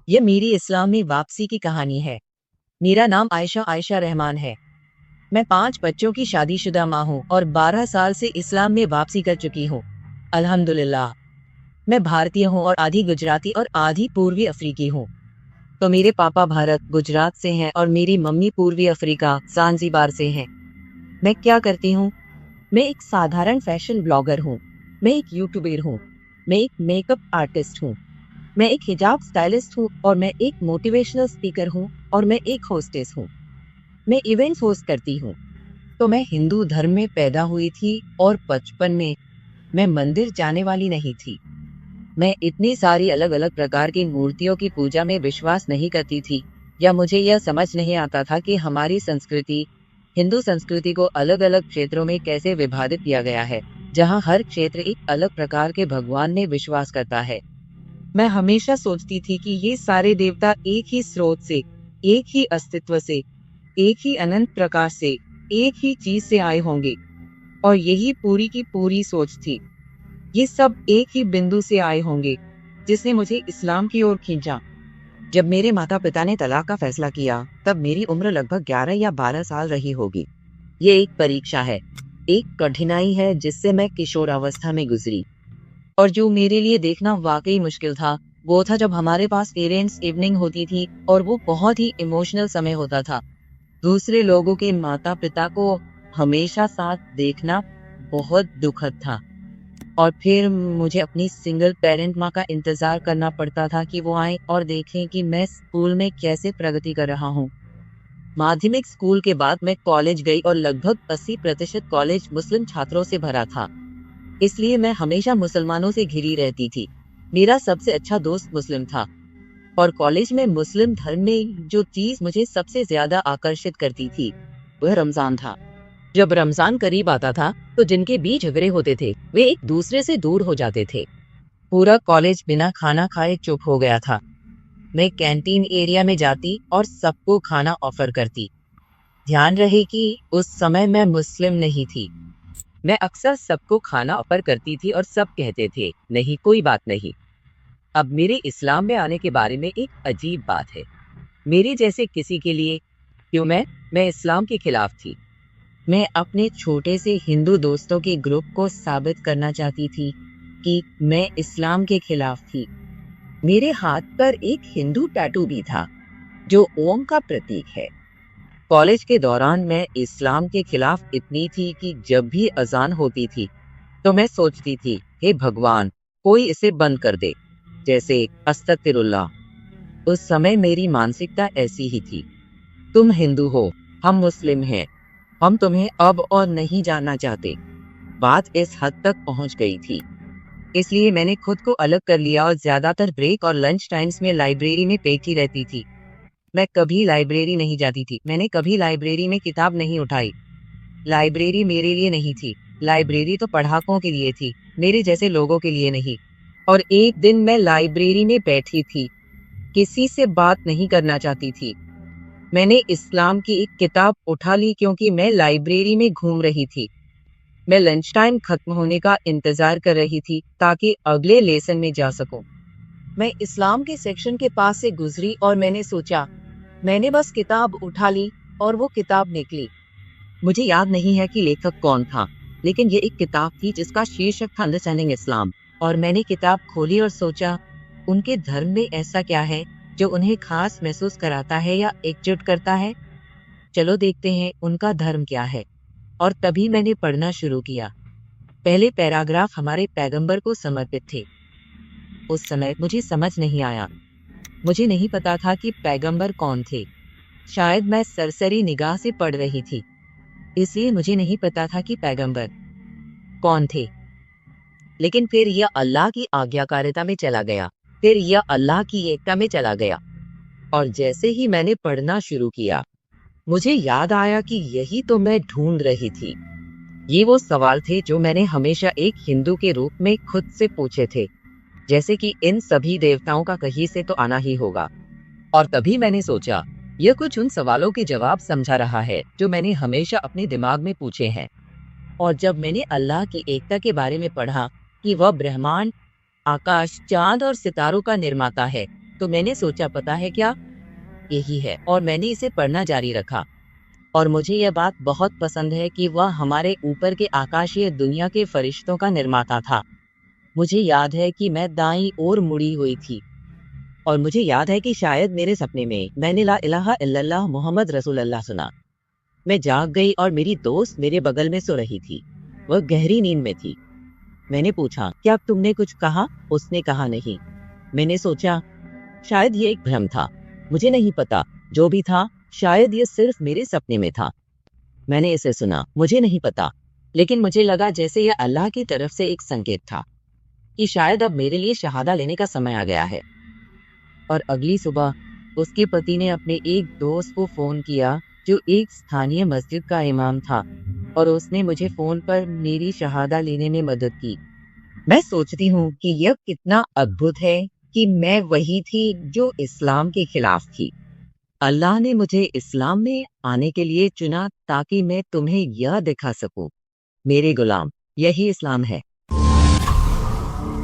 ये मेरी इस्लाम में वापसी की कहानी है। मेरा नाम आयशा आयशा रहमान है। मैं 5 बच्चों की शादीशुदा माँ हूँ और 12 साल से इस्लाम में वापसी कर चुकी हूँ। अल्हम्दुलिल्लाह। मैं भारतीय हूँ और आधी गुजराती और आधी पूर्वी अफ्रीकी हूँ। तो मेरे पापा भारत गुजरात से हैं और मेरी मम्मी पूर्वी अफ्रीका ज़ांज़ीबार से हैं। मैं क्या करती हूँ? मैं एक साधारण फैशन ब्लॉगर हूँ। मैं एक यूट्यूबर हूँ। मैं एक मेकअप आर्टिस्ट हूँ। मैं एक हिजाब स्टाइलिस्ट हूँ और मैं एक मोटिवेशनल स्पीकर हूँ और मैं एक होस्टेस हूँ। मैं इवेंट्स होस्ट करती हूँ। तो मैं हिंदू धर्म में पैदा हुई थी और बचपन में मैं मंदिर जाने वाली नहीं थी। मैं इतनी सारी अलग-अलग प्रकार की मूर्तियों की पूजा में विश्वास नहीं करती थी या मुझे यह समझ नहीं आता था कि हमारी संस्कृति, हिंदू संस्कृति को अलग-अलग क्षेत्रों में कैसे विभाजित किया गया है, जहाँ हर क्षेत्र एक अलग प्रकार के भगवान में विश्वास करता है। मैं हमेशा सोचती थी कि ये सारे देवता एक ही स्रोत से, एक ही अस्तित्व से, एक ही अनंत प्रकाश से, एक ही चीज से आए होंगे और यही पूरी की पूरी सोच थी। ये सब एक ही बिंदु से आए होंगे, जिसने मुझे इस्लाम की ओर खींचा। जब मेरे माता-पिता ने तलाक का फैसला किया, तब मेरी उम्र लगभग 11 या 12 साल रही होगी। ये एक परीक्षा है, एक कठिनाई है जिससे मैं किशोरावस्था में गुजरी। और जो मेरे लिए देखना वाक़ई मुश्किल था, वो था जब हमारे पास पेरेंट्स इवनिंग होती थी और वो बहुत ही इमोशनल समय होता था। दूसरे लोगों के माता-पिता को हमेशा साथ देखना बहुत दुखद था। और फिर मुझे अपनी सिंगल पेरेंट माँ का इंतज़ार करना पड़ता था कि वो आएँ और देखें कि मैं स्कूल में कैसे प्रगति कर रहा हूँ। माध्यमिक स्कूल के बाद मैं कॉलेज गई और लगभग 80% कॉलेज मुस्लिम छात्रों से भरा था। इसलिए मैं हमेशा मुसलमानों से घिरी रहती थी। मेरा सबसे अच्छा दोस्त मुस्लिम था और कॉलेज में मुस्लिम धर्म में जो चीज़ मुझे सबसे ज़्यादा आकर्षित करती थी, वह रमज़ान था। जब रमज़ान करीब आता था, तो जिनके बीच झगड़े होते थे, वे एक दूसरे से दूर हो जाते थे। पूरा कॉलेज बिना खाना खाए चुप हो गया था। मैं कैंटीन एरिया में जाती और सबको खाना ऑफर करती। ध्यान रहे कि उस समय मैं मुस्लिम नहीं थी। मैं अक्सर सबको खाना ऑफर करती थी और सब कहते थे, नहीं कोई बात नहीं। अब मेरे इस्लाम में आने के बारे में एक अजीब बात है। मेरे जैसे किसी के लिए क्यों मैं इस्लाम के खिलाफ थी। मैं अपने छोटे से हिंदू दोस्तों के ग्रुप को साबित करना चाहती थी कि मैं इस्लाम के खिलाफ थी। मेरे हाथ पर एक हिंदू टैटू भी था, जो ओम का प्रतीक है। कॉलेज के दौरान मैं इस्लाम के खिलाफ इतनी थी कि जब भी अजान होती थी, तो मैं सोचती थी, हे भगवान, कोई इसे बंद कर दे, जैसे अस्तगफिरुल्लाह। उस समय मेरी मानसिकता ऐसी ही थी। तुम हिंदू हो, हम मुस्लिम हैं, हम तुम्हें अब और नहीं जानना चाहते। बात इस हद तक पहुंच गई थी। इसलिए मैंने खुद को अलग कर लिया और ज्यादातर ब्रेक और लंच टाइम्स में लाइब्रेरी में बैठी रहती थी। मैं कभी लाइब्रेरी नहीं जाती थी। मैंने कभी लाइब्रेरी में किताब नहीं उठाई। लाइब्रेरी मेरे लिए नहीं थी। लाइब्रेरी तो पढ़ाकों के लिए थी, मेरे जैसे लोगों के लिए नहीं। और एक दिन मैं लाइब्रेरी में बैठी थी, किसी से बात नहीं करना चाहती थी। मैंने इस्लाम की एक किताब उठा ली क्योंकि मैं लाइब्रेरी में घूम रही थी। मैं लंच टाइम खत्म होने का इंतजार कर रही थी ताकि अगले लेसन में जा सकूं। मैं इस्लाम के सेक्शन के पास से गुजरी और मैंने सोचा, मैंने बस किताब उठा ली और वो किताब निकली। मुझे याद नहीं है कि लेखक कौन था, लेकिन ये एक किताब थी जिसका शीर्षक था अंडरस्टैंडिंग इस्लाम। और मैंने किताब खोली और सोचा, उनके धर्म में ऐसा क्या है जो उन्हें खास महसूस कराता है या एकजुट करता है? चलो देखते हैं उनका धर्म क्या है। और तभी मैंने पढ़ना शुरू किया। पहले पैराग्राफ हमारे पैगंबर को समर्पित थे। उस समय मुझे समझ नहीं आया। मुझे नहीं पता था कि पैगंबर कौन थे। शायद मैं सरसरी निगाह से पढ़ रही थी, इसलिए मुझे नहीं पता था कि पैगंबर कौन थे। लेकिन फिर यह अल्लाह की आज्ञाकारिता में चला गया, फिर यह अल्लाह की एकता में चला गया। और जैसे ही मैंने पढ़ना शुरू किया, मुझे याद आया कि यही तो मैं ढूंढ रही थी। ये वो सवाल थे जो मैंने हमेशा एक हिंदू के रूप में खुद से पूछे थे, जैसे कि इन सभी देवताओं का कहीं से तो आना ही होगा। और तभी मैंने सोचा, यह कुछ उन सवालों के जवाब समझा रहा है जो मैंने हमेशा अपने दिमाग में पूछे हैं। और जब मैंने अल्लाह की एकता के बारे में पढ़ा कि वह ब्रह्मांड, आकाश, चांद और सितारों का निर्माता है, तो मैंने सोचा पता है क्या, यही है, और मैंने इसे पढ़ना जारी रखा। और मुझे यह बात बहुत पसंद है कि वह हमारे ऊपर के आकाशीय दुनिया के फरिश्तों का निर्माता था। मुझे याद है कि मैं दाईं ओर मुड़ी हुई थी और मुझे याद है कि शायद मेरे सपने में मैंने ला इलाहा इल्लल्लाह मोहम्मद रसूलुल्लाह सुना। मैं जाग गई और मेरी दोस्त मेरे बगल में सो रही थी। वह गहरी नींद में थी। मैंने पूछा, क्या तुमने कुछ कहा? उसने कहा, नहीं। मैंने सोचा शायद ये एक भ्रम था। मुझे नहीं पता, जो भी था शायद ये सिर्फ मेरे सपने में था। मैंने इसे सुना, मुझे नहीं पता, लेकिन मुझे लगा जैसे यह अल्लाह की तरफ से एक संकेत था कि शायद अब मेरे लिए शहादा लेने का समय आ गया है। और अगली सुबह उसके पति ने अपने एक दोस्त को फोन किया जो एक स्थानीय मस्जिद का इमाम था, और उसने मुझे फोन पर मेरी शहादा लेने में मदद की। मैं सोचती हूँ कि यह कितना अद्भुत है कि मैं वही थी जो इस्लाम के खिलाफ थी। अल्लाह ने मुझे इस्लाम में आने के लिए चुना ताकि मैं तुम्हें यह दिखा सकूं, मेरे गुलाम, यही इस्लाम है।